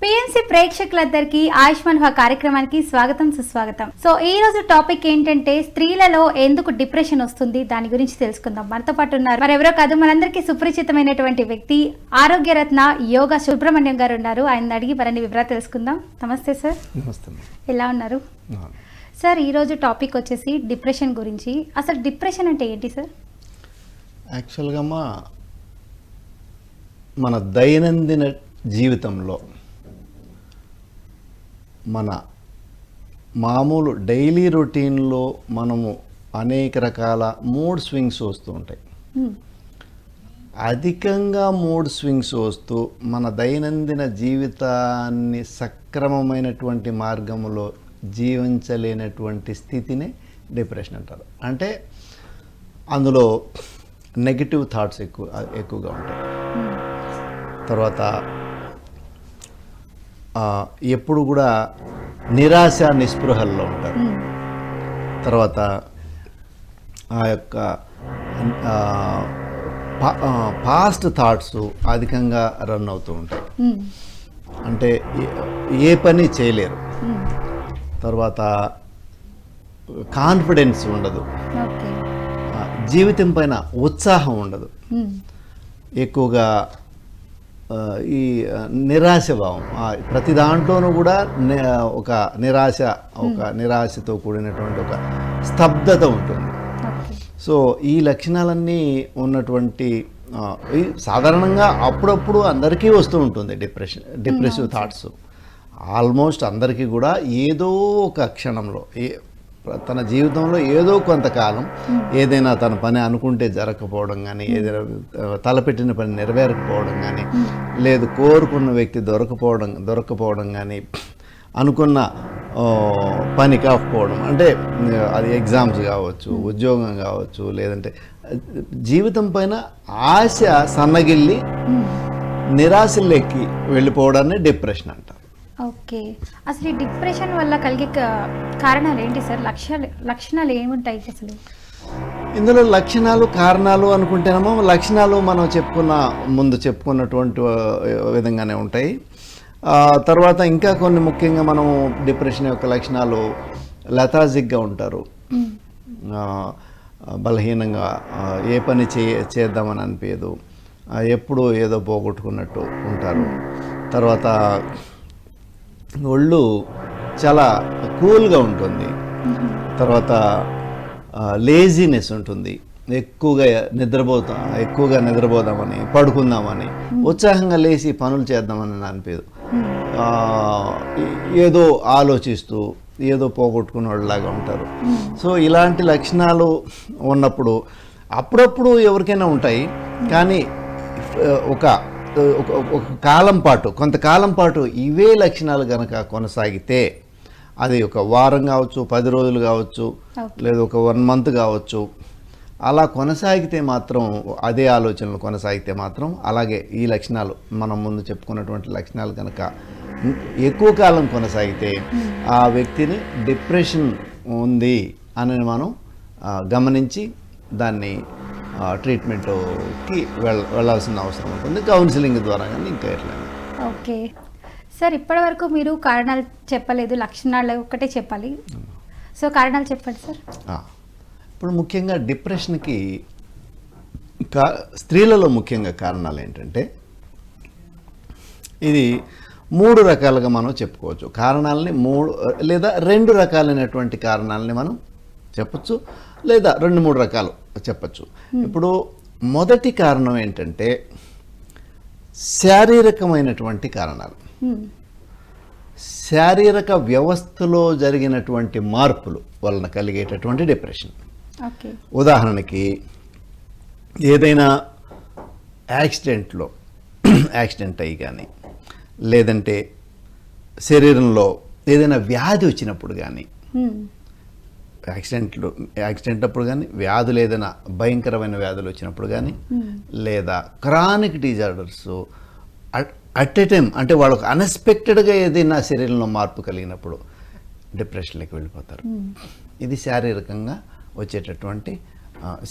PNC ప్రేక్షకులందరికీ ఆయుష్మాన్ భవ కార్యక్రమానికి స్వాగతం సుస్వాగతం. సో ఈ రోజు టాపిక్ ఏంటంటే స్త్రీలలో ఎందుకు డిప్రెషన్ వస్తుంది దాని గురించి తెలుసుకుందాం. మనతో పాటు ఉన్నారు మరెవరో కాదు, మనందరికీ సుపరిచితమైనటువంటి వ్యక్తి ఆరోగ్యరత్న యోగా సుబ్రహ్మణ్యం గారు ఉన్నారు. ఆయన అడిగి మరిన్ని వివరాలు తెలుసుకుందాం. నమస్తే సార్. నమస్తే. ఎలా ఉన్నారు సార్? ఈరోజు టాపిక్ వచ్చేసి డిప్రెషన్ గురించి. అసలు డిప్రెషన్ అంటే ఏంటి సార్? యాక్చువల్గా మన దైనందిన జీవితంలో మన మామూలు డైలీ రొటీన్లో మనము అనేక రకాల మూడ్ స్వింగ్స్ వస్తూ ఉంటాయి. అధికంగా మూడ్ స్వింగ్స్ వస్తూ మన దైనందిన జీవితాన్ని సక్రమమైనటువంటి మార్గంలో జీవించలేనటువంటి స్థితిని డిప్రెషన్ అంటారు. అంటే అందులో నెగిటివ్ థాట్స్ ఎక్కువగా ఉంటాయి. తర్వాత ఎప్పుడు కూడా నిరాశ నిస్పృహల్లో ఉంటారు. తర్వాత ఆ యొక్క పాస్ట్ థాట్స్ అధికంగా రన్ అవుతూ ఉంటాయి. అంటే ఏ పని చేయలేరు. తర్వాత కాన్ఫిడెన్స్ ఉండదు, జీవితం పైన ఉత్సాహం ఉండదు, ఎక్కువగా ఈ నిరాశ భావం, ప్రతి దాంట్లోనూ కూడా ఒక నిరాశతో కూడినటువంటి ఒక స్తబ్దత ఉంటుంది. సో ఈ లక్షణాలన్నీ ఉన్నటువంటి సాధారణంగా అప్పుడప్పుడు అందరికీ వస్తూ ఉంటుంది డిప్రెసివ్ థాట్స్. ఆల్మోస్ట్ అందరికీ కూడా ఏదో ఒక క్షణంలో తన జీవితంలో ఏదో కొంతకాలం ఏదైనా తన పని అనుకుంటే జరగకపోవడం కానీ, ఏదైనా తలపెట్టిన పని నెరవేరకపోవడం కానీ, లేదు కోరుకున్న వ్యక్తి దొరకపోవడం కానీ, అనుకున్న పని కాకపోవడం, అంటే అది ఎగ్జామ్స్ కావచ్చు, ఉద్యోగం కావచ్చు, లేదంటే జీవితం పైన ఆశ సన్నగిల్లి నిరాశల్లోకి వెళ్ళిపోవడాన్ని డిప్రెషన్ అంటారు. ఓకే, అసలు ఈ డిప్రెషన్ వల్ల కలిగే కారణాలు ఏంటి సార్? లక్షణాలు ఏముంటాయి అసలు ఇందులో? లక్షణాలు కారణాలు అనుకుంటేనేమో లక్షణాలు మనం ముందు చెప్పుకున్నటువంటి విధంగానే ఉంటాయి. తర్వాత ఇంకా కొన్ని ముఖ్యంగా మనం డిప్రెషన్ యొక్క లక్షణాలు లెథార్జిక్గా ఉంటారు, బలహీనంగా, ఏ పని చేద్దామని అనిపించదు, ఎప్పుడు ఏదో పోగొట్టుకున్నట్టు ఉంటారు. తర్వాత ఒళ్ళు చాలా కూల్గా ఉంటుంది. తర్వాత లేజీనెస్ ఉంటుంది, ఎక్కువగా నిద్రపోదామని, పడుకుందామని, ఉత్సాహంగా లేచి పనులు చేద్దామని అనిపించదు, ఏదో ఆలోచిస్తూ ఏదో పోగొట్టుకున్న వాళ్ళలాగా ఉంటారు. సో ఇలాంటి లక్షణాలు ఉన్నప్పుడు అప్పుడప్పుడు ఎవరికైనా ఉంటాయి. కానీ కొంతకాలం పాటు ఇవే లక్షణాలు కనుక కొనసాగితే, అది ఒక వారం కావచ్చు, 10 రోజులు కావచ్చు, లేదా ఒక 1 మంత్ కావచ్చు, అలా కొనసాగితే మాత్రం, అదే ఆలోచనలు కొనసాగితే మాత్రం, అలాగే ఈ లక్షణాలు మనం ముందు చెప్పుకున్నటువంటి లక్షణాలు కనుక ఎక్కువ కాలం కొనసాగితే ఆ వ్యక్తిని డిప్రెషన్ ఉంది అని మనం గమనించి దాన్ని ట్రీట్మెంట్కి వెళ్ళాల్సిన అవసరం ఉంటుంది, కౌన్సిలింగ్ ద్వారా కానీ ఇంకా ఎట్లా. ఓకే సార్, ఇప్పటి వరకు మీరు కారణాలు చెప్పలేదు, లక్షణాలు ఒక్కటే చెప్పాలి. సో కారణాలు చెప్పండి సార్. ఇప్పుడు ముఖ్యంగా డిప్రెషన్కి స్త్రీలలో ముఖ్యంగా కారణాలు ఏంటంటే, ఇది 3 రకాలుగా మనం చెప్పుకోవచ్చు. కారణాలని 3 లేదా 2 రకాలైనటువంటి కారణాలని మనం చెప్పచ్చు, లేదా 2-3 రకాలు చెప్పచ్చు. ఇప్పుడు మొదటి కారణం ఏంటంటే శారీరకమైనటువంటి కారణాలు, శారీరక వ్యవస్థలో జరిగినటువంటి మార్పులు వలన కలిగేటటువంటి డిప్రెషన్. ఉదాహరణకి ఏదైనా యాక్సిడెంట్ అయ్యి కానీ, లేదంటే శరీరంలో ఏదైనా వ్యాధి వచ్చినప్పుడు కానీ, యాక్సిడెంట్ అప్పుడు కానీ, వ్యాధులు ఏదైనా భయంకరమైన వ్యాధులు వచ్చినప్పుడు కానీ, లేదా chronic disorders at a time, అంటే వాళ్ళకు అన్ఎక్స్పెక్టెడ్గా ఏదైనా శరీరంలో మార్పు కలిగినప్పుడు డిప్రెషన్లోకి వెళ్ళిపోతారు. ఇది శారీరకంగా వచ్చేటటువంటి,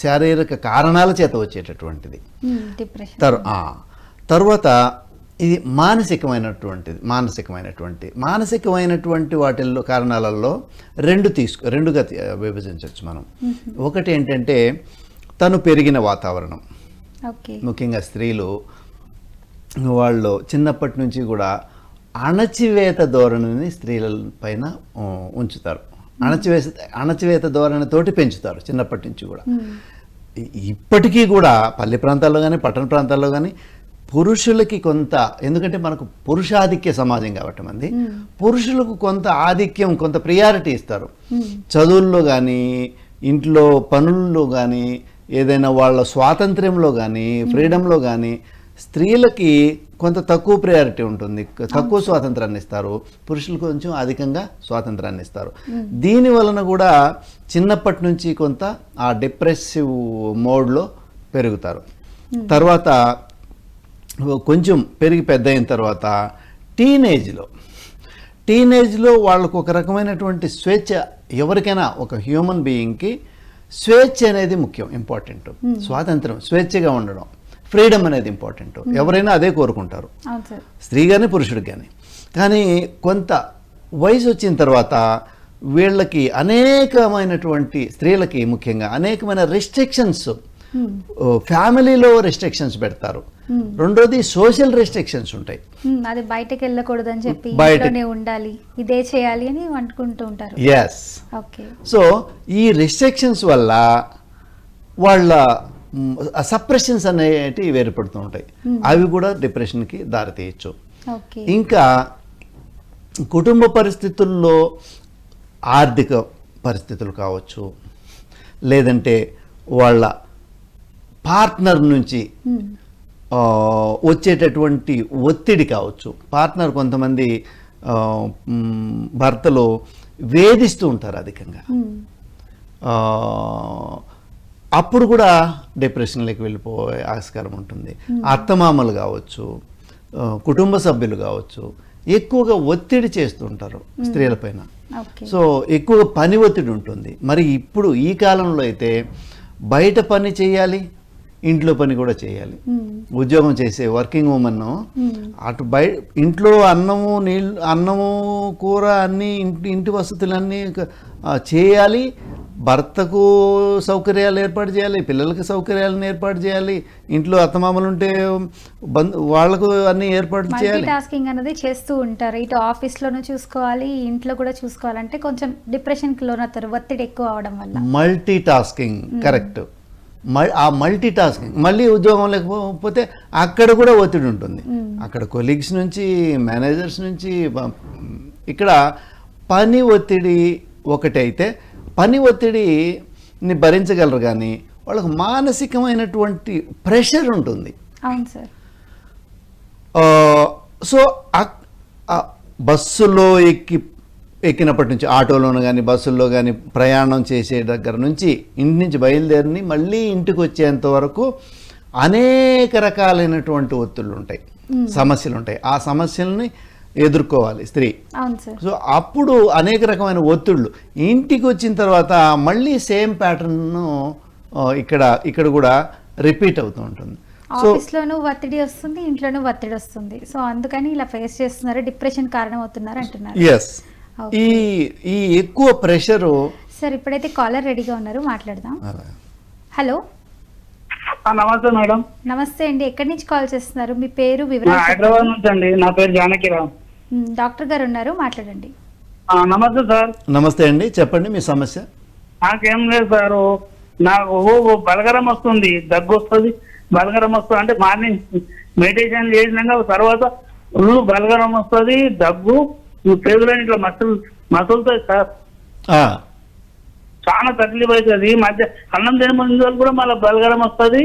శారీరక కారణాల చేత వచ్చేటటువంటిది. తర్వాత ఇది మానసికమైనటువంటి వాటిల్లో కారణాలలో రెండుగా విభజించవచ్చు మనం. ఒకటి ఏంటంటే తను పెరిగిన వాతావరణం, ముఖ్యంగా స్త్రీలు వాళ్ళు చిన్నప్పటి నుంచి కూడా అణచివేత ధోరణిని స్త్రీల పైన ఉంచుతారు. అణచివేత ధోరణితోటి పెంచుతారు చిన్నప్పటి నుంచి కూడా. ఇప్పటికీ కూడా పల్లె ప్రాంతాల్లో కానీ పట్టణ ప్రాంతాల్లో కానీ పురుషులకి కొంత, ఎందుకంటే మనకు పురుషాధిక్య సమాజం కాబట్టి మంది, పురుషులకు కొంత ఆధిక్యం, కొంత ప్రియారిటీ ఇస్తారు. చదువుల్లో కానీ, ఇంట్లో పనుల్లో కానీ, ఏదైనా వాళ్ళ స్వాతంత్ర్యంలో కానీ, ఫ్రీడంలో కానీ స్త్రీలకి కొంత తక్కువ ప్రయారిటీ ఉంటుంది, తక్కువ స్వాతంత్రాన్ని ఇస్తారు. పురుషులు కొంచెం అధికంగా స్వాతంత్రాన్ని ఇస్తారు. దీని వలన కూడా చిన్నప్పటి నుంచి కొంత ఆ డిప్రెసివ్ మోడ్లో పెరుగుతారు. తర్వాత కొంచెం పెరిగి పెద్ద అయిన తర్వాత టీనేజ్లో వాళ్ళకు ఒక రకమైనటువంటి స్వేచ్ఛ, ఎవరికైనా ఒక హ్యూమన్ బీయింగ్కి స్వేచ్ఛ అనేది ముఖ్యం, ఇంపార్టెంట్. స్వాతంత్రం, స్వేచ్ఛగా ఉండడం, ఫ్రీడమ్ అనేది ఇంపార్టెంట్. ఎవరైనా అదే కోరుకుంటారు, స్త్రీ కానీ పురుషుడికి కానీ. కానీ కొంత వయసు వచ్చిన తర్వాత వీళ్ళకి అనేకమైనటువంటి, స్త్రీలకి ముఖ్యంగా అనేకమైన రెస్ట్రిక్షన్స్, ఫ్యామిలీలో రెస్ట్రిక్షన్స్ పెడతారు. రెండోది సోషల్ రెస్ట్రిక్షన్స్ ఉంటాయి. అది బయటకు వెళ్ళకూడదు అని చెప్పి ఇంట్లోనే ఉండాలి, ఇదే చేయాలి అని అనుకుంటూ ఉంటారు. ఎస్. సో ఈ రెస్ట్రిక్షన్స్ వల్ల వాళ్ళ సప్రెషన్స్ అనేటివి వేరుపడుతూ ఉంటాయి. అవి కూడా డిప్రెషన్కి దారితీయచ్చు. ఇంకా కుటుంబ పరిస్థితుల్లో ఆర్థిక పరిస్థితులు కావచ్చు, లేదంటే వాళ్ళ పార్ట్నర్ నుంచి వచ్చేటటువంటి ఒత్తిడి కావచ్చు. పార్ట్నర్ కొంతమంది భర్తలు వేధిస్తూ ఉంటారు అధికంగా, అప్పుడు కూడా డిప్రెషన్లోకి వెళ్ళిపోయే ఆస్కారం ఉంటుంది. అత్తమామలు కావచ్చు, కుటుంబ సభ్యులు కావచ్చు, ఎక్కువగా ఒత్తిడి చేస్తుంటారు స్త్రీలపైన. సో ఎక్కువగా పని ఒత్తిడి ఉంటుంది. మరి ఇప్పుడు ఈ కాలంలో అయితే బయట పని చేయాలి, ఇంట్లో పని కూడా చేయాలి. ఉద్యోగం చేసే వర్కింగ్ ఉమెన్ అటు ఇంట్లో అన్నము కూర అన్నీ ఇంటి వసతులన్నీ చేయాలి, భర్తకు సౌకర్యాలు ఏర్పాటు చేయాలి, పిల్లలకి సౌకర్యాలను ఏర్పాటు చేయాలి, ఇంట్లో అత్తమామలు ఉంటే వాళ్ళకు అన్ని ఏర్పాటు చేయాలి. టాస్కింగ్ అనేది చేస్తూ ఉంటారు. ఇటు ఆఫీస్లోనూ చూసుకోవాలి, ఇంట్లో కూడా చూసుకోవాలంటే కొంచెం డిప్రెషన్కి లోనవుతారు, ఒత్తిడి ఎక్కువ అవడం వల్ల. Multi tasking, correct. ఆ మల్టీ టాస్కింగ్, మళ్ళీ ఉద్యోగం లేకపోతే అక్కడ కూడా ఒత్తిడి ఉంటుంది. అక్కడ కొలీగ్స్ నుంచి, మేనేజర్స్ నుంచి. ఇక్కడ పని ఒత్తిడి ఒకటైతే పని ఒత్తిడిని భరించగలరు, కానీ వాళ్ళకు మానసికమైనటువంటి ప్రెషర్ ఉంటుంది. అవును సార్. సో బస్సులో ఎక్కినప్పటి నుంచి, ఆటోలోను కానీ బస్సుల్లో కానీ ప్రయాణం చేసే దగ్గర నుంచి, ఇంటి నుంచి బయలుదేరి మళ్ళీ ఇంటికి వచ్చేంత వరకు అనేక రకాలైనటువంటి ఒత్తిళ్ళు ఉంటాయి, సమస్యలు ఉంటాయి. ఆ సమస్యల్ని ఎదుర్కోవాలి స్త్రీ. సో అప్పుడు అనేక రకమైన ఒత్తిళ్ళు. ఇంటికి వచ్చిన తర్వాత మళ్ళీ సేమ్ ప్యాటర్న్ ఇక్కడ కూడా రిపీట్ అవుతూ ఉంటుంది. ఆఫీస్లోనూ ఒత్తిడి వస్తుంది, ఇంట్లోనూ ఒత్తిడి వస్తుంది. సో అందుకని ఇలా ఫేస్ చేస్తున్నారు, డిప్రెషన్ కారణం అవుతున్నారు అంటున్నారు. ఎస్. ఈ ఎక్కువ ప్రెషరు. సార్ ఇప్పుడైతే కాలర్ రెడీగా ఉన్నారు, మాట్లాడదాం. హలో. నమస్తే మేడం. నమస్తే అండి, ఎక్కడి నుంచి కాల్ చేస్తున్నారు? మీ పేరు, వివరాలు? హైదరాబాద్ నుంచి అండి. నా పేరు జానకిరావు. డాక్టర్ గారు ఉన్నారు, మాట్లాడండి. నమస్తే సార్. నమస్తే అండి, చెప్పండి మీ సమస్య. నాకేం లేదు సార్, నాకు బలగరం వస్తుంది, దగ్గు వస్తుంది, బలగరం వస్తుంది. అంటే మార్నింగ్ మెడిటేషన్ చేసినాక తర్వాత బలగరం వస్తుంది, దగ్గు, పేదలని ఇట్లా మసులుతాయి సార్. చాలా తక్లీఫ్ అవుతుంది. మధ్య అన్నం తిన ముందు కూడా మళ్ళీ బలగరం వస్తుంది,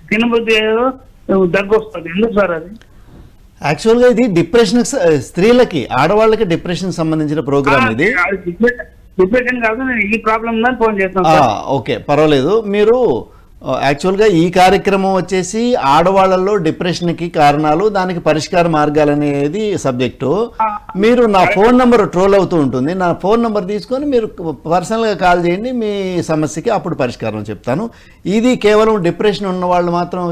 తినబుద్ధి దగ్గు వస్తుంది. ఎందుకు సార్ అది? యాక్చువల్గా ఇది డిప్రెషన్, స్త్రీలకి, ఆడవాళ్ళకి డిప్రెషన్ సంబంధించిన ప్రోగ్రామ్ ఇది. డిప్రెషన్ కాదు, నేను ఈ ప్రాబ్లం దాన్ని ఫోన్ చేస్తాను. ఓకే, పర్వాలేదు. మీరు యాక్చువల్గా ఈ కార్యక్రమం వచ్చేసి ఆడవాళ్ళల్లో డిప్రెషన్కి కారణాలు, దానికి పరిష్కార మార్గాలు అనేది సబ్జెక్టు. మీరు నా ఫోన్ నెంబర్ ట్రోల్ అవుతూ ఉంటుంది, నా ఫోన్ నెంబర్ తీసుకొని మీరు పర్సనల్గా కాల్ చేయండి, మీ సమస్యకి అప్పుడు పరిష్కారం చెప్తాను. ఇది కేవలం డిప్రెషన్ ఉన్న వాళ్ళు మాత్రం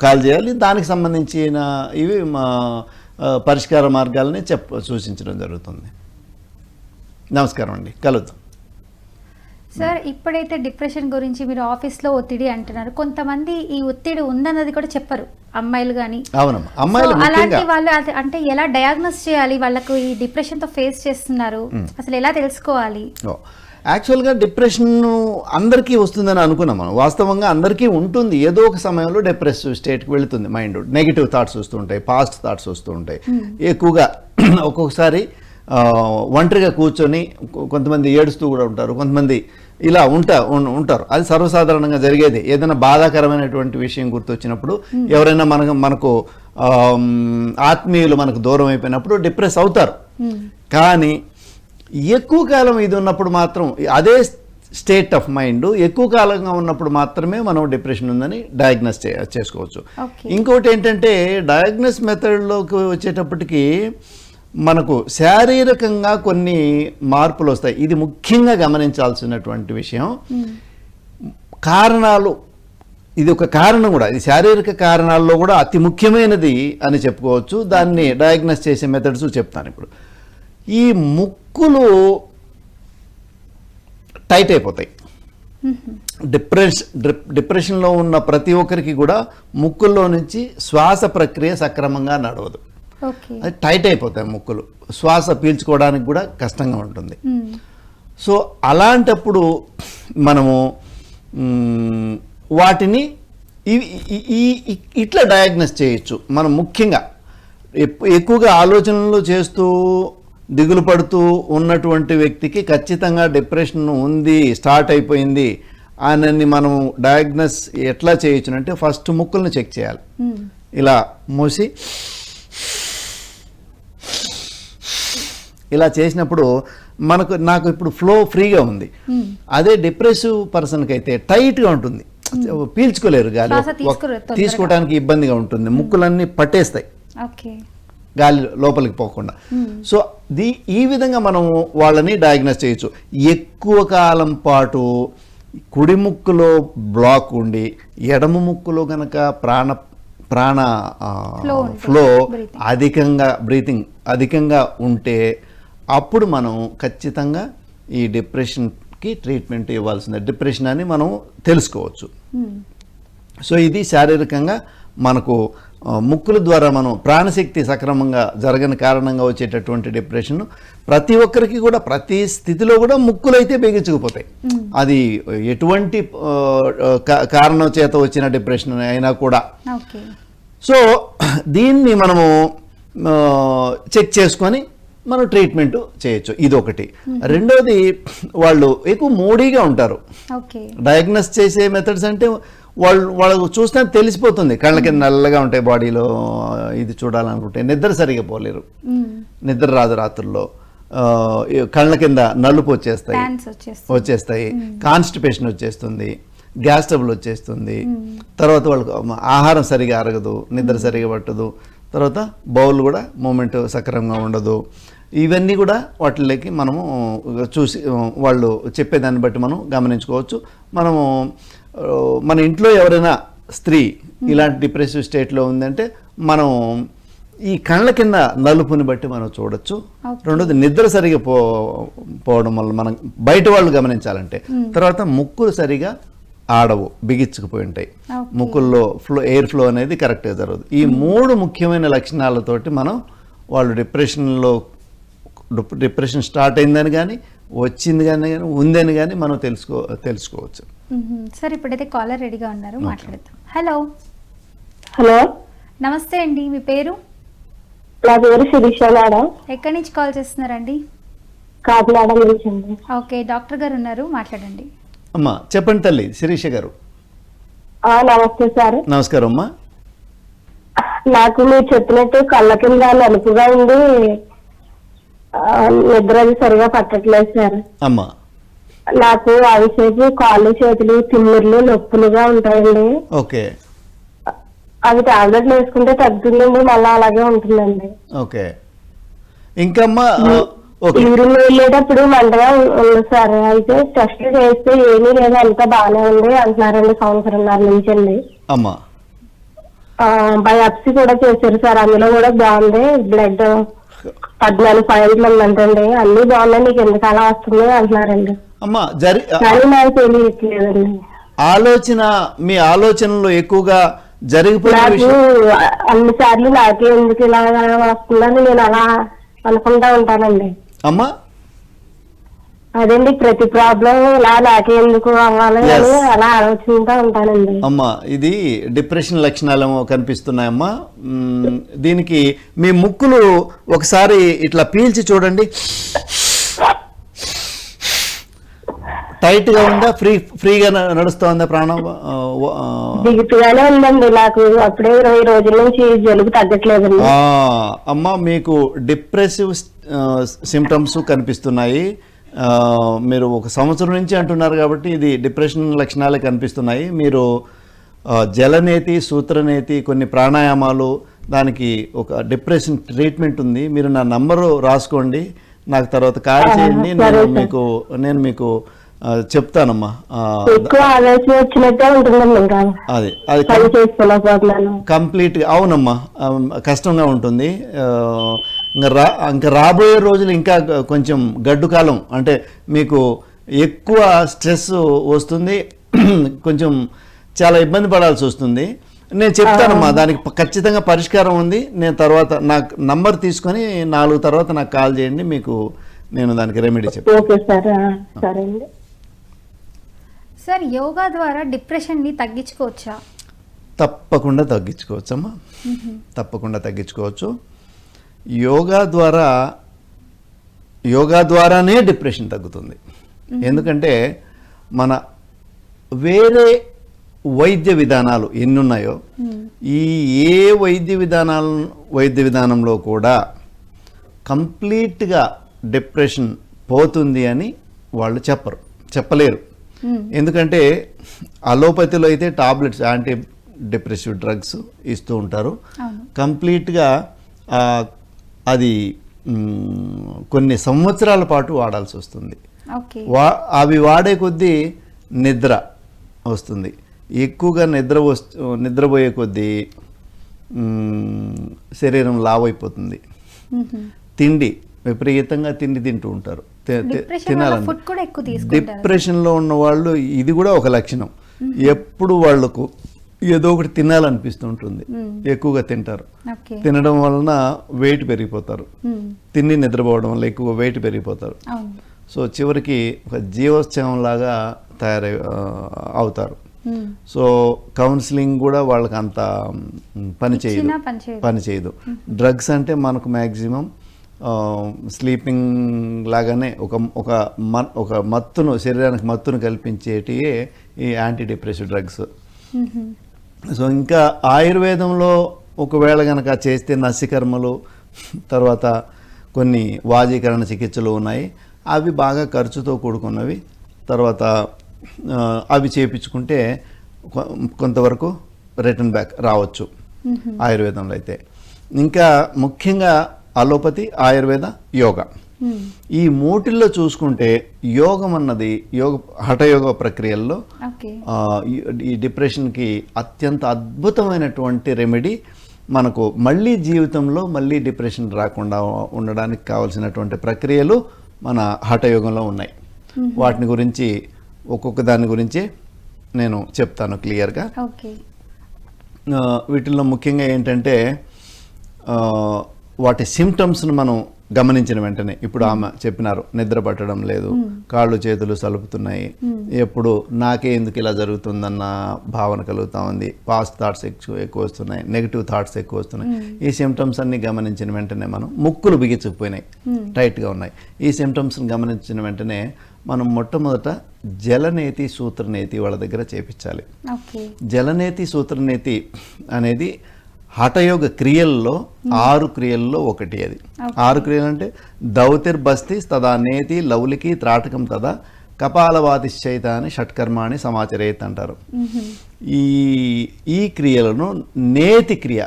కాల్ చేయాలి. దానికి సంబంధించిన ఇవి మా పరిష్కార మార్గాలని సూచించడం జరుగుతుంది. నమస్కారం అండి, కలుద్దాం. సార్, ఇప్పుడైతే డిప్రెషన్ గురించి మీరు ఆఫీస్లో ఒత్తిడి అంటున్నారు. కొంతమంది ఈ ఒత్తిడి ఉందన్నది కూడా చెప్పరు, అమ్మాయిలు కానీ. అవునమ్మా, అమ్మాయిలు అలాంటి వాళ్ళు అంటే ఎలా డయాగ్నోస్ చేయాలి? వాళ్ళకు ఈ డిప్రెషన్తో ఫేస్ చేస్తున్నారు, అసలు ఎలా తెలుసుకోవాలి? యాక్చువల్గా డిప్రెషన్ అందరికీ వస్తుందని అనుకున్నాం మనం. వాస్తవంగా అందరికీ ఉంటుంది, ఏదో ఒక సమయంలో డిప్రెసివ్ స్టేట్కి వెళుతుంది మైండ్. నెగిటివ్ థాట్స్ వస్తూ ఉంటాయి, పాస్ట్ థాట్స్ వస్తూ ఉంటాయి. ఎక్కువగా ఒక్కొక్కసారి ఒంటరిగా కూర్చొని కొంతమంది ఏడుస్తూ కూడా ఉంటారు, కొంతమంది ఇలా ఉంటారు. అది సర్వసాధారణంగా జరిగేది. ఏదైనా బాధాకరమైనటువంటి విషయం గుర్తొచ్చినప్పుడు, ఎవరైనా మనకు ఆత్మీయులు మనకు దూరం అయిపోయినప్పుడు డిప్రెస్ అవుతారు. కానీ ఎక్కువ కాలం ఇది ఉన్నప్పుడు మాత్రం, అదే స్టేట్ ఆఫ్ మైండ్ ఎక్కువ కాలంగా ఉన్నప్పుడు మాత్రమే మనం డిప్రెషన్ ఉందని డయాగ్నోస్ చేసుకోవచ్చు. ఇంకోటి ఏంటంటే, డయాగ్నోస్ మెథడ్లోకి వచ్చేటప్పటికి మనకు శారీరకంగా కొన్ని మార్పులు వస్తాయి. ఇది ముఖ్యంగా గమనించాల్సినటువంటి విషయం. కారణాలు, ఇది ఒక కారణం కూడా, ఇది శారీరక కారణాల్లో కూడా అతి ముఖ్యమైనది అని చెప్పుకోవచ్చు. దాన్ని డయాగ్నోస్ చేసే మెథడ్స్ చెప్తాను ఇప్పుడు. ఈ ముక్కులు టైట్ అయిపోతాయి. డిప్రెషన్లో ఉన్న ప్రతి ఒక్కరికి కూడా ముక్కుల్లో నుంచి శ్వాస ప్రక్రియ సక్రమంగా నడవదు. అది టైట్ అయిపోతాయి ముక్కులు, శ్వాస పీల్చుకోవడానికి కూడా కష్టంగా ఉంటుంది. సో అలాంటప్పుడు మనము వాటిని ఇట్లా డయాగ్నోస్ చేయొచ్చు. మనం ముఖ్యంగా ఎక్కువగా ఆలోచనలు చేస్తూ దిగులు పడుతూ ఉన్నటువంటి వ్యక్తికి ఖచ్చితంగా డిప్రెషన్ ఉంది, స్టార్ట్ అయిపోయింది అని మనం డయాగ్నోస్ ఎట్లా చేయొచ్చు అంటే, ఫస్ట్ ముక్కుల్ని చెక్ చేయాలి. ఇలా మూసి ఇలా చేసినప్పుడు నాకు ఇప్పుడు ఫ్లో ఫ్రీగా ఉంది. అదే డిప్రెసివ్ పర్సన్కి అయితే టైట్గా ఉంటుంది, పీల్చుకోలేరు, గాలి తీసుకోవడానికి ఇబ్బందిగా ఉంటుంది, ముక్కులన్నీ పట్టేస్తాయి గాలి లోపలికి పోకుండా. సో ఈ విధంగా మనం వాళ్ళని డయాగ్నోస్ చేయొచ్చు. ఎక్కువ కాలం పాటు కుడి ముక్కులో బ్లాక్ ఉండి ఎడమ ముక్కులో కనుక ప్రాణ ఫ్లో అధికంగా, బ్రీతింగ్ అధికంగా ఉంటే అప్పుడు మనం ఖచ్చితంగా ఈ డిప్రెషన్కి ట్రీట్మెంట్ ఇవ్వాల్సిందే. డిప్రెషన్ అని మనం తెలుసుకోవచ్చు. సో ఇది శారీరకంగా మనకు ముక్కుల ద్వారా మనం ప్రాణశక్తి సక్రమంగా జరగని కారణంగా వచ్చేటటువంటి డిప్రెషన్. ప్రతి ఒక్కరికి కూడా ప్రతి స్థితిలో కూడా ముక్కులు అయితే బిగించుకుపోతాయి. అది ఎటువంటి కారణం చేత వచ్చిన డిప్రెషన్ అయినా కూడా. సో దీన్ని మనము చెక్ చేసుకొని మనం ట్రీట్మెంట్ చేయొచ్చు. ఇది ఒకటి. రెండోది, వాళ్ళు ఎక్కువ మూడీగా ఉంటారు. డయాగ్నోస్ చేసే మెథడ్స్ అంటే వాళ్ళకు చూస్తే తెలిసిపోతుంది, కళ్ళ కింద నల్లగా ఉంటాయి, బాడీలో ఇది చూడాలనుకుంటే నిద్ర సరిగా పోలేరు, నిద్ర రాదు రాత్రుల్లో, కళ్ళ కింద నలుపు వచ్చేస్తాయి, కాన్స్టిపేషన్ వచ్చేస్తుంది, గ్యాస్ ట్రబుల్ వచ్చేస్తుంది, తర్వాత వాళ్ళకు ఆహారం సరిగా అరగదు, నిద్ర సరిగా పట్టదు, తర్వాత బౌల్ కూడా మూమెంట్ సక్రమంగా ఉండదు. ఇవన్నీ కూడా వాటిలోకి మనము చూసి వాళ్ళు చెప్పేదాన్ని బట్టి మనం గమనించుకోవచ్చు. మనము మన ఇంట్లో ఎవరైనా స్త్రీ ఇలాంటి డిప్రెసివ్ స్టేట్లో ఉందంటే మనం ఈ కళ్ళ కింద నలుపుని బట్టి మనం చూడొచ్చు. రెండోది, నిద్ర సరిగా పోవడం వల్ల మనం బయట వాళ్ళు గమనించాలంటే. తర్వాత ముక్కులు సరిగా ఆడవు, బిగించుకుపోయి ఉంటాయి, ముక్కుల్లో ఎయిర్ ఫ్లో అనేది కరెక్ట్గా జరగదు. ఈ మూడు ముఖ్యమైన లక్షణాలతోటి మనం వాళ్ళు డిప్రెషన్ స్టార్ట్ అయిందని కానీ, వచ్చింది కానీ, ఉందని కానీ మనం తెలుసుకోవచ్చు. సార్, ఇప్పుడైతే కాలర్ రెడీగా ఉన్నారు, మాట్లాడతాం. హలో. నమస్తే అండి, మీ పేరు? నా పేరు శిరీష మేడం. ఎక్కడి నుంచి కాల్ చేస్తున్నారండి? కాకినాడ నుంచి. ఓకే, డాక్టర్ గారు ఉన్నారు, మాట్లాడండి. అమ్మా చెప్పండి తల్లి. శిరీష గారు. నమస్తే సార్. నమస్కారం అమ్మా. నాకు మీరు చెప్పినట్టు కళ్ళ కింద నలుపుగా ఉంది, నిద్ర అది సరిగా పట్టట్లేదు సార్. అమ్మా, నాకు అవిసేపు కాళ్ళు చేతులు తిమ్మిర్లు నొప్పులుగా ఉంటాయండి. ఓకే. అవి టాబ్లెట్లు వేసుకుంటే తగ్గుతుందండి, మళ్ళీ అలాగే ఉంటుందండి. ఓకే. ఇంకమ్మా, యూరిన్ వెళ్ళేటప్పుడు మంటగా ఉంది సార్. అయితే టెస్ట్ చేస్తే ఏమీ లేదు, అంతా బాగానే ఉంది అంటున్నారండి, సంవత్సరంన్నర నుంచి అండి. అమ్మా, బయాప్సీ కూడా చేశారు సార్, అందులో కూడా బాగుంది. బ్లడ్ 14 పాయింట్లు ఉందంటండి, అన్ని బాగున్నాయి, నీకు ఎందుకు అలా వస్తుంది అంటున్నారండి. అమ్మా కానీ నాకు తెలియట్లేదండి. మీ ఆలోచనలు ఎక్కువగా జరిగిపోయిన నాకు విషయం అన్ని సార్లు నాకే ఎందుకు ఇలా వస్తుందని నేను అలా అనుకుంటా ఉంటానండి. అమ్మా అదండి, ప్రతి ప్రాబ్లం ఇలా నాకే ఎందుకు అవ్వాలి అని అలా ఆలోచిస్తూ ఉంటానండి. అమ్మా ఇది డిప్రెషన్ లక్షణాలేమో కనిపిస్తున్నాయమ్మా. దీనికి మీ ముక్కులు ఒకసారి ఇట్లా పీల్చి చూడండి. టైట్ గా ఉందా, ఫ్రీగా నడుస్తోందా ప్రాణం? దిగుతుగానే ఉందండి నాకు, అప్పుడే 20 రోజుల నుంచి జలుబు తగ్గట్లేదండి. అమ్మా మీకు డిప్రెసివ్ సిమ్టమ్స్ కనిపిస్తున్నాయి. మీరు 1 సంవత్సరం నుంచి అంటున్నారు కాబట్టి ఇది డిప్రెషన్ లక్షణాలే కనిపిస్తున్నాయి. మీరు జలనేతి, సూత్రనేతి, కొన్ని ప్రాణాయామాలు, దానికి ఒక డిప్రెషన్ ట్రీట్మెంట్ ఉంది. మీరు నా నంబరు రాసుకోండి, నాకు తర్వాత కాల్ చేయండి, నేను మీకు చెప్తానమ్మా. ఎక్కువ ఆలోచన వచ్చినట్టే ఉంటుందండి, ఇంకా అది పని చేసుకోలేకపోతున్నాను కంప్లీట్గా. అవునమ్మా, కష్టంగా ఉంటుంది. ఇంకా రాబోయే రోజులు ఇంకా కొంచెం గడ్డు కాలం, అంటే మీకు ఎక్కువ స్ట్రెస్ వస్తుంది, కొంచెం చాలా ఇబ్బంది పడాల్సి వస్తుంది. నేను చెప్తానమ్మా, దానికి ఖచ్చితంగా పరిష్కారం ఉంది. నేను తర్వాత నాకు నంబర్ తీసుకొని 4 తర్వాత నాకు కాల్ చేయండి, మీకు నేను దానికి రెమెడీ చెప్తాను. ఓకే సార్, సరే అండి. సార్ యోగా ద్వారా డిప్రెషన్ని తగ్గించుకోవచ్చా? తప్పకుండా తగ్గించుకోవచ్చమ్మా, తప్పకుండా తగ్గించుకోవచ్చు. యోగా ద్వారానే డిప్రెషన్ తగ్గుతుంది. ఎందుకంటే మన వేరే వైద్య విధానాలు ఎన్ని ఉన్నాయో, ఏ వైద్య విధానంలో కూడా కంప్లీట్గా డిప్రెషన్ పోతుంది అని వాళ్ళు చెప్పలేరు. ఎందుకంటే అలోపతిలో అయితే టాబ్లెట్స్, యాంటీ డిప్రెసివ్ డ్రగ్స్ ఇస్తూ ఉంటారు. కంప్లీట్గా అది కొన్ని సంవత్సరాల పాటు వాడాల్సి వస్తుంది. అవి వాడే కొద్దీ నిద్ర వస్తుంది, ఎక్కువగా నిద్రపోయే కొద్దీ శరీరం లావైపోతుంది. తిండి విపరీతంగా తింటూ ఉంటారు, తినాలని. డిప్రెషన్లో ఉన్న వాళ్ళు ఇది కూడా ఒక లక్షణం, ఎప్పుడు వాళ్లకు ఏదో ఒకటి తినాలనిపిస్తుంటుంది, ఎక్కువగా తింటారు. తినడం వలన వెయిట్ పెరిగిపోతారు, తిని నిద్రపోవడం వల్ల ఎక్కువ వెయిట్ పెరిగిపోతారు. సో చివరికి ఒక జీవోత్సవం లాగా అవుతారు. సో కౌన్సిలింగ్ కూడా వాళ్ళకి అంత పని చేయదు. డ్రగ్స్ అంటే మనకు మ్యాక్సిమం స్లీపింగ్ లాగానే ఒక మత్తును, శరీరానికి మత్తును కల్పించేటివే ఈ యాంటీ డిప్రెసివ్ డ్రగ్స్. సో ఇంకా ఆయుర్వేదంలో ఒకవేళ కనుక చేస్తే నస్యకర్మలు, తర్వాత కొన్ని వాజీకరణ చికిత్సలు ఉన్నాయి, అవి బాగా ఖర్చుతో కూడుకున్నవి. తర్వాత అవి చేయించుకుంటే కొంతవరకు రిటర్న్ బ్యాక్ రావచ్చు ఆయుర్వేదంలో అయితే. ఇంకా ముఖ్యంగా అలోపతి, ఆయుర్వేద, యోగా, ఈ మూటిల్లో చూసుకుంటే యోగం అన్నది హఠయోగ ప్రక్రియల్లో ఈ డిప్రెషన్కి అత్యంత అద్భుతమైనటువంటి రెమెడీ. మనకు మళ్ళీ జీవితంలో మళ్ళీ డిప్రెషన్ రాకుండా ఉండడానికి కావాల్సినటువంటి ప్రక్రియలు మన హఠయోగంలో ఉన్నాయి. వాటిని గురించి ఒక్కొక్క దాని గురించి నేను చెప్తాను క్లియర్గా. వీటిల్లో ముఖ్యంగా ఏంటంటే వాటి సిమ్టమ్స్ను మనం గమనించిన వెంటనే, ఇప్పుడు ఆమె చెప్పినారు, నిద్ర పట్టడం లేదు, కాళ్ళు చేతులు సలుపుతున్నాయి, ఎప్పుడు నాకే ఎందుకు ఇలా జరుగుతుందన్న భావన కలుగుతూ ఉంది, పాస్ట్ థాట్స్ ఎక్కువ వస్తున్నాయి, నెగిటివ్ థాట్స్ ఎక్కువ వస్తున్నాయి. ఈ సిమ్టమ్స్ అన్ని గమనించిన వెంటనే మనం, ముక్కులు బిగించుకుపోయినాయి, టైట్గా ఉన్నాయి, ఈ సిమ్టమ్స్ని గమనించిన వెంటనే మనం మొట్టమొదట జలనేతి, సూత్రనేతి వాళ్ళ దగ్గర చేపించాలి. జలనేతి, సూత్రనేతి అనేది హఠయోగ క్రియల్లో 6 క్రియల్లో ఒకటి. అది 6 క్రియలు అంటే దౌతిర్బస్తి తదా నేతి లౌలికి త్రాటకం తదా కపాలవాతిశ్చైతాని షట్కర్మాణి సమాచరేత్ అంటారు. ఈ క్రియలను నేతి క్రియ,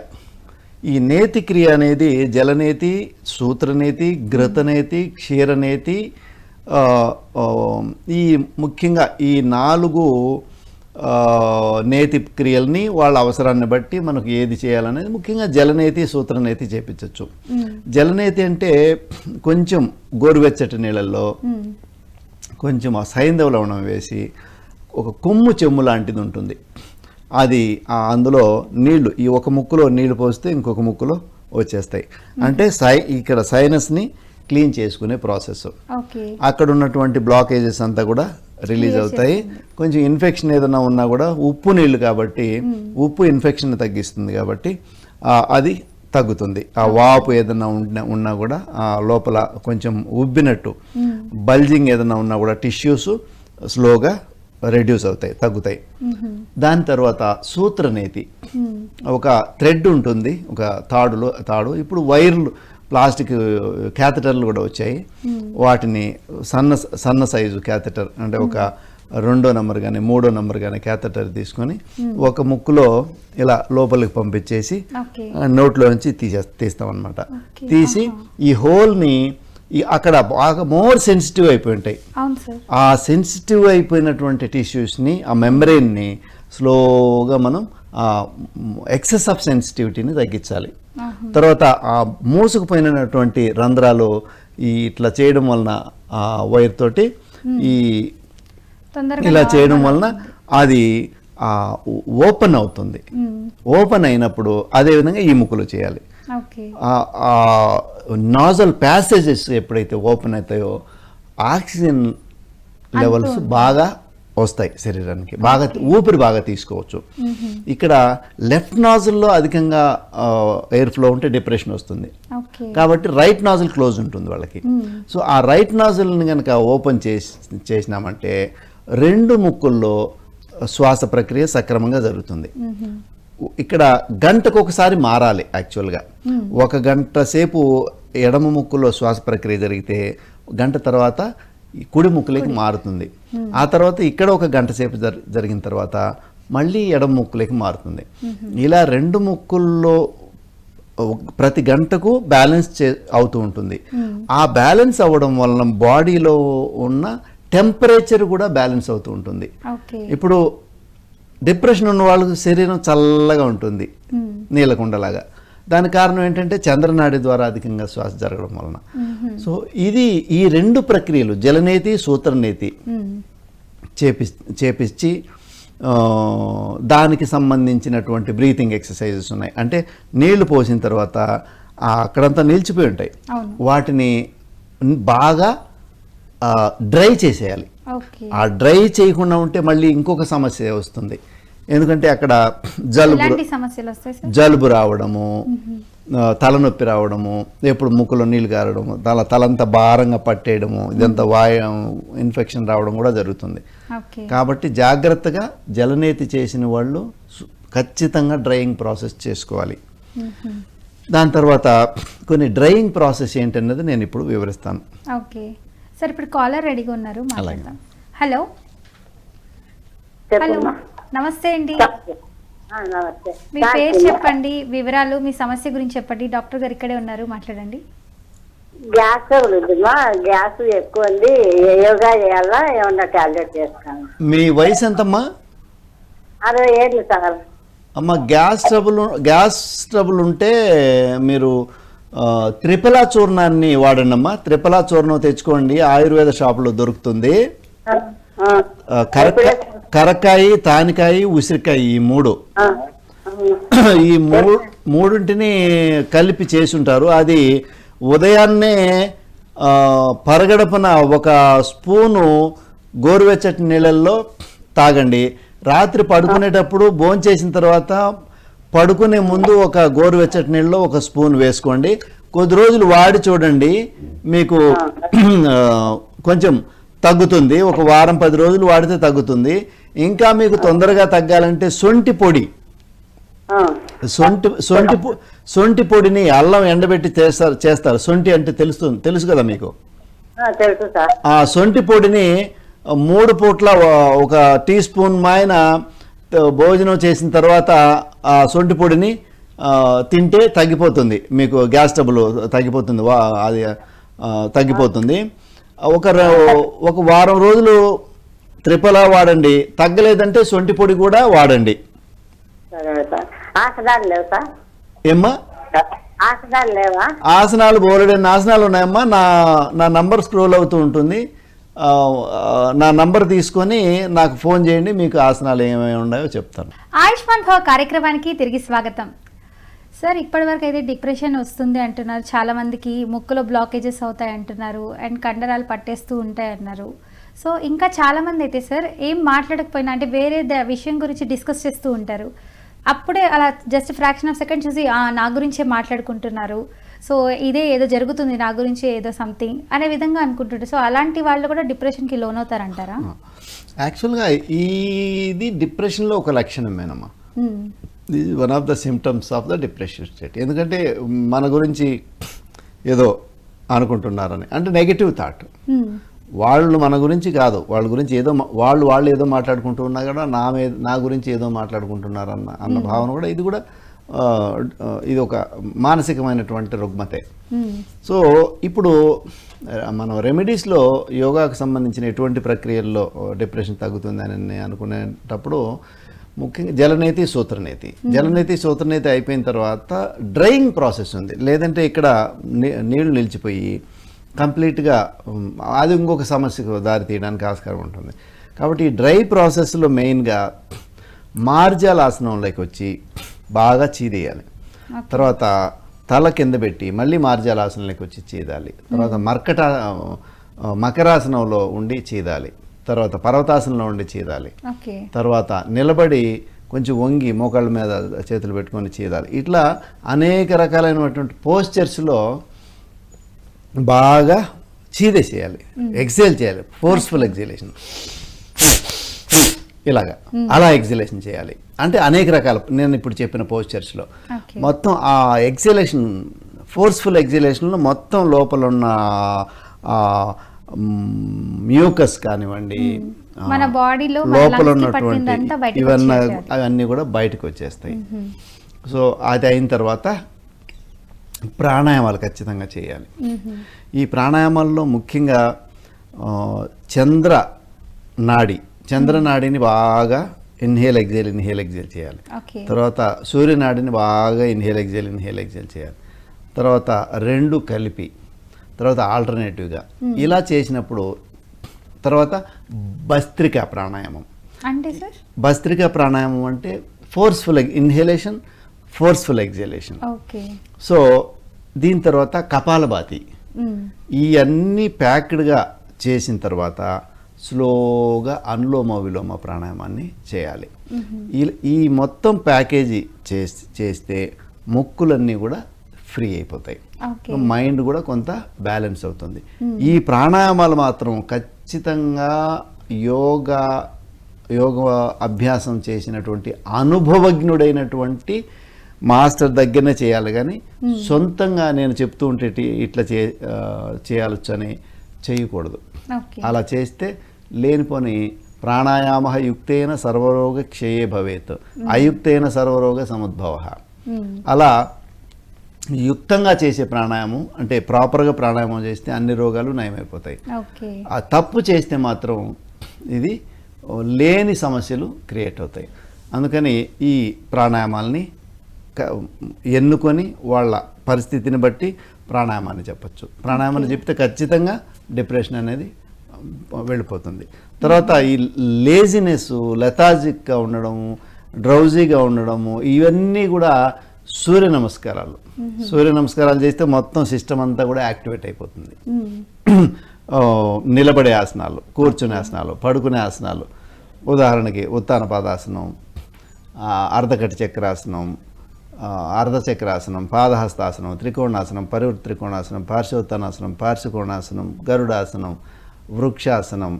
ఈ నేతి క్రియ అనేది జలనేతి, సూత్రనేతి, ఘృతనేతి, క్షీరనేతి, ఈ ముఖ్యంగా ఈ 4 నేతి క్రియల్ని వాళ్ళ అవసరాన్ని బట్టి మనకు ఏది చేయాలనేది, ముఖ్యంగా జలనేతి సూత్రనేతి చేపించవచ్చు. జలనేతి అంటే కొంచెం గోరువెచ్చటి నీళ్ళల్లో కొంచెం ఆ సైంధవ లవణం వేసి ఒక కొమ్ము చెమ్ము లాంటిది ఉంటుంది, అది అందులో నీళ్లు ఈ ఒక ముక్కులో నీళ్లు పోస్తే ఇంకొక ముక్కులో వచ్చేస్తాయి. అంటే ఇక్కడ సైనస్ని క్లీన్ చేసుకునే ప్రాసెస్. అక్కడ ఉన్నటువంటి బ్లాకేజెస్ అంతా కూడా రిలీజ్ అవుతాయి. కొంచెం ఇన్ఫెక్షన్ ఏదైనా ఉన్నా కూడా ఉప్పు నీళ్ళు కాబట్టి ఉప్పు ఇన్ఫెక్షన్ తగ్గిస్తుంది కాబట్టి అది తగ్గుతుంది. ఆ వాపు ఏదైనా ఉన్నా కూడా లోపల కొంచెం ఉబ్బినట్టు బల్జింగ్ ఏదైనా ఉన్నా కూడా టిష్యూస్ స్లోగా రెడ్యూస్ అవుతాయి, తగ్గుతాయి. దాని తర్వాత సూత్రనేతి, ఒక థ్రెడ్ ఉంటుంది, ఒక తాడు. ఇప్పుడు వైర్లు, ప్లాస్టిక్ క్యాథెటర్లు కూడా వచ్చాయి. వాటిని సన్న సైజు క్యాథెటర్ అంటే ఒక 2వ నంబర్ కానీ 3వ నంబర్ కానీ క్యాథెటర్ తీసుకొని ఒక ముక్కులో ఇలా లోపలికి పంపించేసి నోట్లో నుంచి తీస్తాం అనమాట. తీసి ఈ హోల్ని అక్కడ బాగా మోర్ సెన్సిటివ్ అయిపోయి ఉంటాయి. ఆ సెన్సిటివ్ అయిపోయినటువంటి టిష్యూస్ని, ఆ మెంబ్రెయిన్ని స్లోగా మనం ఎక్సెస్ ఆఫ్ సెన్సిటివిటీని తగ్గించాలి. తర్వాత ఆ మూసుకుపోయినటువంటి రంధ్రాలు ఇట్లా చేయడం వలన ఆ వైర్ తోటి ఇలా చేయడం వలన అది ఓపెన్ అవుతుంది. ఓపెన్ అయినప్పుడు అదేవిధంగా ఈ ముక్కులో చేయాలి. నాజల్ ప్యాసేజెస్ ఎప్పుడైతే ఓపెన్ అవుతాయో ఆక్సిజన్ లెవెల్స్ బాగా వస్తాయి శరీరానికి, బాగా ఊపిరి బాగా తీసుకోవచ్చు. ఇక్కడ లెఫ్ట్ నాజిల్లో అధికంగా ఎయిర్ ఫ్లో ఉంటే డిప్రెషన్ వస్తుంది కాబట్టి రైట్ నాజిల్ క్లోజ్ ఉంటుంది వాళ్ళకి. సో ఆ రైట్ నాజిల్ని కనుక ఓపెన్ చేసినామంటే 2 ముక్కుల్లో శ్వాస ప్రక్రియ సక్రమంగా జరుగుతుంది. ఇక్కడ గంటకు ఒకసారి మారాలి. యాక్చువల్గా 1 గంట సేపు ఎడమ ముక్కులో శ్వాస ప్రక్రియ జరిగితే గంట తర్వాత కుడి ముక్కులోకి మారుతుంది. ఆ తర్వాత ఇక్కడ 1 గంట సేపు జరిగిన తర్వాత మళ్ళీ ఎడమ ముక్కులోకి మారుతుంది. ఇలా 2 ముక్కుల్లో ప్రతి గంటకు బ్యాలెన్స్ అవుతూ ఉంటుంది. ఆ బ్యాలెన్స్ అవ్వడం వలన బాడీలో ఉన్న టెంపరేచర్ కూడా బ్యాలెన్స్ అవుతూ ఉంటుంది. ఇప్పుడు డిప్రెషన్ ఉన్న వాళ్ళకి శరీరం చల్లగా ఉంటుంది, నీలకుండలాగా. దాని కారణం ఏంటంటే చంద్రనాడి ద్వారా అధికంగా శ్వాస జరగడం వలన. సో ఈ 2 ప్రక్రియలు జలనేతి సూత్రనేతి చేపించి దానికి సంబంధించినటువంటి బ్రీతింగ్ ఎక్సర్సైజెస్ ఉన్నాయి. అంటే నీళ్లు పోసిన తర్వాత అక్కడంతా నిలిచిపోయి ఉంటాయి, వాటిని బాగా డ్రై చేసేయాలి. ఆ డ్రై చేయకుండా ఉంటే మళ్ళీ ఇంకొక సమస్య వస్తుంది. ఎందుకంటే అక్కడ జలుబు రావడము, తలనొప్పి రావడము, ఎప్పుడు ముక్కులో నీళ్ళు గారడము, తలంతా భారంగా పట్టేయడము, ఇదంతా ఇన్ఫెక్షన్ రావడం కూడా జరుగుతుంది. కాబట్టి జాగ్రత్తగా జలనేతి చేసిన వాళ్ళు ఖచ్చితంగా డ్రైయింగ్ ప్రాసెస్ చేసుకోవాలి. దాని తర్వాత కొన్ని డ్రైయింగ్ ప్రాసెస్ ఏంటన్నది నేను ఇప్పుడు వివరిస్తాను. ఓకే సార్, ఇప్పుడు కాలర్ రెడీగా ఉన్నారు, మాట్లాడదాం. హలో హలో, నమస్తే అండి. మీ పేరు చెప్పండి, వివరాలు, మీ సమస్య గురించి చెప్పండి. డాక్టర్ గారు ఇక్కడే ఉన్నారు, మాట్లాడండి. గ్యాస్ గ్యాస్ ఎక్కువ ఉంది, యోగా చేయాలా, ఏమన్నా టాబ్లెట్ చేస్తాను. మీ వయసు ఎంతమ్మా? 60 ఏళ్ళు సార్. అమ్మ, గ్యాస్ ట్రబుల్ ఉంటే మీరు త్రిఫలా చూర్ణాన్ని వాడండి అమ్మా. త్రిఫలా చూర్ణం తెచ్చుకోండి, ఆయుర్వేద షాపులో దొరుకుతుంది. కరక్కాయి, తానికాయ, ఉసిరికాయ, ఈ మూడింటిని కలిపి చేసి ఉంటారు. అది ఉదయాన్నే పరగడపున 1 స్పూను గోరువెచ్చటి నీళ్ళల్లో తాగండి. రాత్రి పడుకునేటప్పుడు భోంచేసిన తర్వాత పడుకునే ముందు 1 గోరువెచ్చటి నీళ్ళలో 1 స్పూన్ వేసుకోండి. కొద్ది రోజులు వాడి చూడండి, మీకు కొంచెం తగ్గుతుంది. 1 వారం 10 రోజులు వాడితే తగ్గుతుంది. ఇంకా మీకు తొందరగా తగ్గాలంటే సొంటి పొడిని అల్లం ఎండబెట్టి చేస్తారు. సొంటి అంటే తెలుసు కదా మీకు? ఆ సొంటి పొడిని 3 పూట్ల 1 టీ స్పూన్ మాయన భోజనం చేసిన తర్వాత ఆ సొంటి పొడిని తింటే తగ్గిపోతుంది, మీకు గ్యాస్ ట్రబుల్ తగ్గిపోతుంది, అది తగ్గిపోతుంది. 1 వారం రోజులు త్రిఫలా వాడండి, తగ్గలేదంటే సొంటి పొడి కూడా వాడండి. సరే సార్. ఆసనాలు లేవు సార్? ఏమ్మా? ఆసనాలు లేవా? ఆసనాలు బోలెడన్ని ఆసనాలు ఉన్నాయమ్మా. నా నంబర్ స్క్రోల్ అవుతూ ఉంటుంది. నా నంబర్ తీసుకొని నాకు ఫోన్ చేయండి, మీకు ఆసనాలు ఏమేమి ఉన్నాయో చెప్తాను. ఆయుష్మాన్ భవ కార్యక్రమానికి తిరిగి స్వాగతం. సార్, ఇప్పటివరకు అయితే డిప్రెషన్ వస్తుంది అంటున్నారు, చాలామందికి ముక్కులో బ్లాకేజెస్ అవుతాయి అంటున్నారు, అండ్ కండరాలు పట్టేస్తూ ఉంటాయి అన్నారు. సో ఇంకా చాలామంది అయితే సార్ ఏం మాట్లాడకపోయినా అంటే వేరే విషయం గురించి డిస్కస్ చేస్తూ ఉంటారు, అప్పుడే అలా జస్ట్ ఫ్రాక్షన్ ఆఫ్ సెకండ్ చూసి నా గురించే మాట్లాడుకుంటున్నారు, సో ఇదే ఏదో జరుగుతుంది నా గురించి ఏదో సంథింగ్ అనే విధంగా అనుకుంటుంటారు. సో అలాంటి వాళ్ళు కూడా డిప్రెషన్కి లోన్ అవుతారంటారా? యాక్చువల్గా ఇది డిప్రెషన్లో ఒక లక్షణమేనమ్మా. ఇది one of the symptoms of the depression state. ఎందుకంటే మన గురించి ఏదో అనుకుంటున్నారని, అంటే నెగిటివ్ థాట్. వాళ్ళు మన గురించి కాదు, వాళ్ళ గురించి ఏదో వాళ్ళు ఏదో మాట్లాడుకుంటూ ఉన్నా కూడా నా గురించి ఏదో మాట్లాడుకుంటున్నారు అన్న భావన కూడా ఇది ఒక మానసికమైనటువంటి రుగ్మతే. సో ఇప్పుడు మనం రెమెడీస్లో యోగాకు సంబంధించిన ఎటువంటి ప్రక్రియల్లో డిప్రెషన్ తగ్గుతుందని అనుకునేటప్పుడు ముఖ్యంగా జలనేతి సూత్రనేతి అయిపోయిన తర్వాత డ్రైయింగ్ ప్రాసెస్ ఉంది. లేదంటే ఇక్కడ నీళ్లు నిలిచిపోయి కంప్లీట్గా అది ఇంకొక సమస్యకు దారి తీయడానికి ఆస్కారం ఉంటుంది. కాబట్టి ఈ డ్రై ప్రాసెస్లో మెయిన్గా మార్జాలాసనంలోకి వచ్చి బాగా చీదేయాలి. తర్వాత తల కింద పెట్టి మళ్ళీ మార్జాలాసనంలోకి వచ్చి చీదాలి. తర్వాత మకరాసనంలో ఉండి చీదాలి. తర్వాత పర్వతాసనంలో ఉండి చీదాలి. తర్వాత నిలబడి కొంచెం వంగి మోకాళ్ళ మీద చేతులు పెట్టుకొని చీదాలి. ఇట్లా అనేక రకాలైనటువంటి పోస్చర్స్లో బాగా చీదేసేయాలి, ఎక్సేల్ చేయాలి, ఫోర్స్ఫుల్ ఎక్సేలేషన్, ఇలాగా అలా ఎక్సేలేషన్ చేయాలి. అంటే అనేక రకాల నేను ఇప్పుడు చెప్పిన పోస్చర్స్లో మొత్తం ఆ ఎక్సేలేషన్, ఫోర్స్ఫుల్ ఎక్సేలేషన్లో మొత్తం లోపల ఉన్న మ్యూకస్ కానివ్వండి, లోపల ఉన్నటువంటి అవన్నీ కూడా బయటకు వచ్చేస్తాయి. సో అది అయిన తర్వాత ప్రాణాయామాలు ఖచ్చితంగా చేయాలి. ఈ ప్రాణాయామాల్లో ముఖ్యంగా చంద్రనాడిని బాగా ఇన్హేల్ ఎగ్జేల్ చేయాలి. తర్వాత సూర్యనాడిని బాగా ఇన్హేల్ ఎగ్జేల్ చేయాలి. తర్వాత రెండు కలిపి, తర్వాత ఆల్టర్నేటివ్గా ఇలా చేసినప్పుడు తర్వాత భస్త్రికా ప్రాణాయామం. భస్త్రికా ప్రాణాయామం అంటే ఫోర్స్ఫుల్ ఇన్హేలేషన్, ఫోర్స్ఫుల్ ఎగ్జేలేషన్. సో దీని తర్వాత కపాలభాతి. ఈ అన్ని ప్యాక్డ్గా చేసిన తర్వాత స్లోగా అనులోమ విలోమ ప్రాణాయామాన్ని చేయాలి. ఈ మొత్తం ప్యాకేజీ చేస్తే ముక్కులన్నీ కూడా ఫ్రీ అయిపోతాయి, మైండ్ కూడా కొంత బ్యాలెన్స్ అవుతుంది. ఈ ప్రాణాయామాలు మాత్రం ఖచ్చితంగా యోగ అభ్యాసం చేసినటువంటి అనుభవజ్ఞుడైనటువంటి మాస్టర్ దగ్గరనే చేయాలి. కానీ సొంతంగా నేను చెప్తూ ఉంటే ఇట్లా చేయాలొచ్చు అని చేయకూడదు. అలా చేస్తే లేనిపోని ప్రాణాయామ యుక్తేన సర్వరోగ క్షయే భవేత్, అయుక్తేన సర్వరోగ సముద్భవ. అలా యుక్తంగా చేసే ప్రాణాయామం అంటే ప్రాపర్గా ప్రాణాయామం చేస్తే అన్ని రోగాలు నయమైపోతాయి. ఆ తప్పు చేస్తే మాత్రం ఇది లేని సమస్యలు క్రియేట్ అవుతాయి. అందుకని ఈ ప్రాణాయామాల్ని ఎన్నుకొని వాళ్ళ పరిస్థితిని బట్టి ప్రాణాయామాన్ని చెప్పచ్చు. ప్రాణాయామాన్ని చెప్తే ఖచ్చితంగా డిప్రెషన్ అనేది వెళ్ళిపోతుంది. తర్వాత ఈ లేజినెస్, లెథాజిక్గా ఉండడము, డ్రౌజీగా ఉండడము, ఇవన్నీ కూడా సూర్య నమస్కారాలు చేస్తే మొత్తం సిస్టమ్ అంతా కూడా యాక్టివేట్ అయిపోతుంది. నిలబడే ఆసనాలు, కూర్చునే ఆసనాలు, పడుకునే ఆసనాలు, ఉదాహరణకి ఉత్తాన పాదాసనం, అర్ధకటి చక్రాసనం, అర్ధచక్రాసనం, పాదహస్తాసనం, త్రికోణాసనం, పరివృత్త త్రికోణాసనం, పార్శ్వోత్తానాసనం, పార్శ్వకోణాసనం, గరుడాసనం, వృక్షాసనం,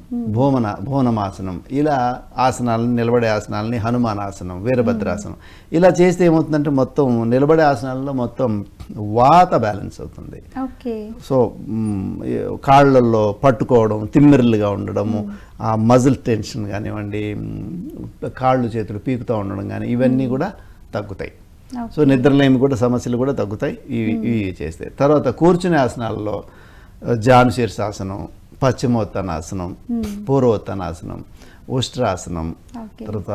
భువనమాసనం, ఇలా ఆసనాలను, నిలబడే ఆసనాలని, హనుమానాసనం, వీరభద్రాసనం, ఇలా చేస్తే ఏమవుతుందంటే మొత్తం నిలబడే ఆసనాలలో మొత్తం వాత బ్యాలెన్స్ అవుతుంది. సో కాళ్ళల్లో పట్టుకోవడం, తిమ్మిర్లుగా ఉండడము, ఆ మజిల్ టెన్షన్ కానివ్వండి, కాళ్ళు చేతులు పీకుతూ ఉండడం కానీ ఇవన్నీ కూడా తగ్గుతాయి. సో నిద్రలేమి కూడా సమస్యలు కూడా తగ్గుతాయి ఇవి చేస్తే. తర్వాత కూర్చునే ఆసనాల్లో జాను శీర్షాసనం, పశ్చిమోత్తానాసనం, పూర్వోత్తానాసనం, ఉష్ట్రాసనం, ఓకే. తర్వాత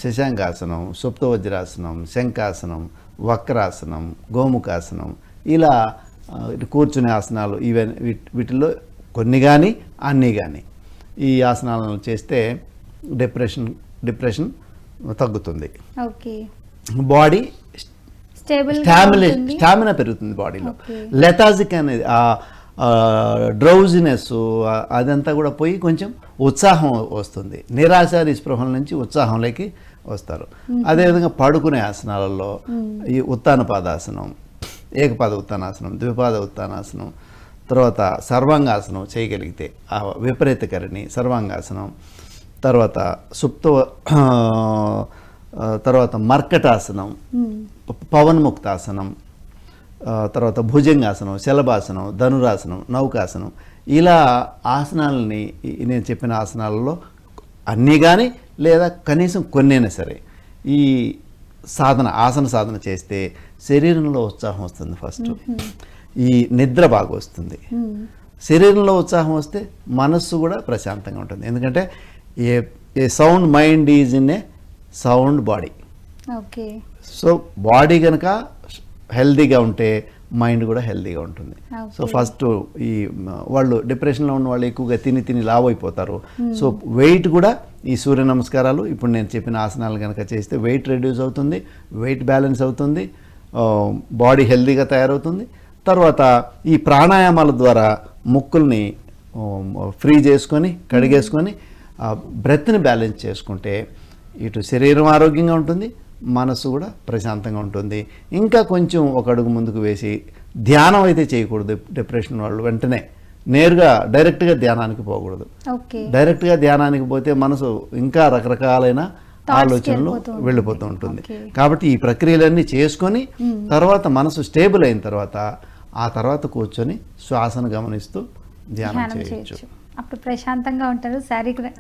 శశాంకాసనం, సుప్త వజ్రాసనం, శంఖాసనం, వక్రాసనం, గోముఖాసనం, ఇలా కూర్చునే ఆసనాలు వీటిల్లో కొన్ని కానీ అన్నీ కానీ ఈ ఆసనాలను చేస్తే డిప్రెషన్ తగ్గుతుంది. ఓకే. బాడీ స్టేబుల్ స్టామినా పెరుగుతుంది బాడీలో. ఓకే. లెథాజిక్ అనేది డ్రౌజినెస్ అదంతా కూడా పోయి కొంచెం ఉత్సాహం వస్తుంది. నిరాశ నిస్పృహల నుంచి ఉత్సాహంలోకి వస్తారు. అదేవిధంగా పడుకునే ఆసనాలలో ఈ ఉత్తాన పాదాసనం, ఏకపాద ఉత్తానాసనం, ద్విపాద ఉత్తానాసనం, తర్వాత సర్వాంగాసనం చేయగలిగితే ఆ విపరీతకరణి సర్వాంగాసనం, తర్వాత తర్వాత మర్కటాసనం, పవన్ముక్తాసనం, తర్వాత భుజంగాసనం, శలభాసనం, ధనురాసనం, నౌకాసనం, ఇలా ఆసనాలని నేను చెప్పిన ఆసనాలలో అన్నీ కానీ లేదా కనీసం కొన్నైనా సరే ఈ ఆసన సాధన చేస్తే శరీరంలో ఉత్సాహం వస్తుంది. ఫస్ట్ ఈ నిద్ర బాగా వస్తుంది. శరీరంలో ఉత్సాహం వస్తే మనస్సు కూడా ప్రశాంతంగా ఉంటుంది. ఎందుకంటే a sound mind is in a sound body. Okay. So body కనుక హెల్తీగా ఉంటే మైండ్ కూడా హెల్తీగా ఉంటుంది. సో ఫస్ట్ ఈ వాళ్ళు డిప్రెషన్లో ఉన్న వాళ్ళు ఎక్కువగా తిని లావ్ అయిపోతారు. సో వెయిట్ కూడా ఈ సూర్య నమస్కారాలు ఇప్పుడు నేను చెప్పిన ఆసనాలు కనుక చేస్తే వెయిట్ రెడ్యూస్ అవుతుంది, వెయిట్ బ్యాలెన్స్ అవుతుంది, బాడీ హెల్తీగా తయారవుతుంది. తర్వాత ఈ ప్రాణాయామాల ద్వారా ముక్కుల్ని ఫ్రీ చేసుకొని కడిగేసుకొని బ్రెత్ని బ్యాలెన్స్ చేసుకుంటే ఇటు శరీరం ఆరోగ్యంగా ఉంటుంది, మనసు కూడా ప్రశాంతంగా ఉంటుంది. ఇంకా కొంచెం ఒక అడుగు ముందుకు వేసి ధ్యానం అయితే చేయకూడదు. డిప్రెషన్ వాళ్ళు వెంటనే నేరుగా డైరెక్ట్గా ధ్యానానికి పోకూడదు. డైరెక్ట్గా ధ్యానానికి పోతే మనసు ఇంకా రకరకాలైన ఆలోచనలు వెళ్ళిపోతూ ఉంటుంది. కాబట్టి ఈ ప్రక్రియలన్నీ చేసుకొని తర్వాత మనసు స్టేబుల్ అయిన తర్వాత ఆ తర్వాత కూర్చొని శ్వాసను గమనిస్తూ ధ్యానం చేయొచ్చు. అప్పుడు ప్రశాంతంగా ఉంటారు,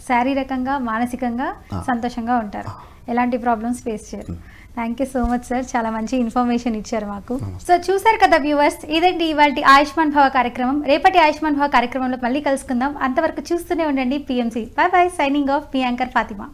శారీరకంగా మానసికంగా సంతోషంగా ఉంటారు, ఎలాంటి ప్రాబ్లమ్స్ ఫేస్ చేయరు. Thank you so much sir, చాలా మంచి ఇన్ఫర్మేషన్ ఇచ్చారు మాకు. సో చూసారు కదా వ్యూవర్స్, ఇదండి ఇవాళ ఆయుష్మాన్ భవ కార్యక్రమం. రేపటి ఆయుష్మాన్ భవ కార్యక్రమంలో మళ్ళీ కలుసుకుందాం. అంతవరకు చూస్తూనే ఉండండి PMC. Bye bye, signing off మీ యాంకర్ ఫాతిమా.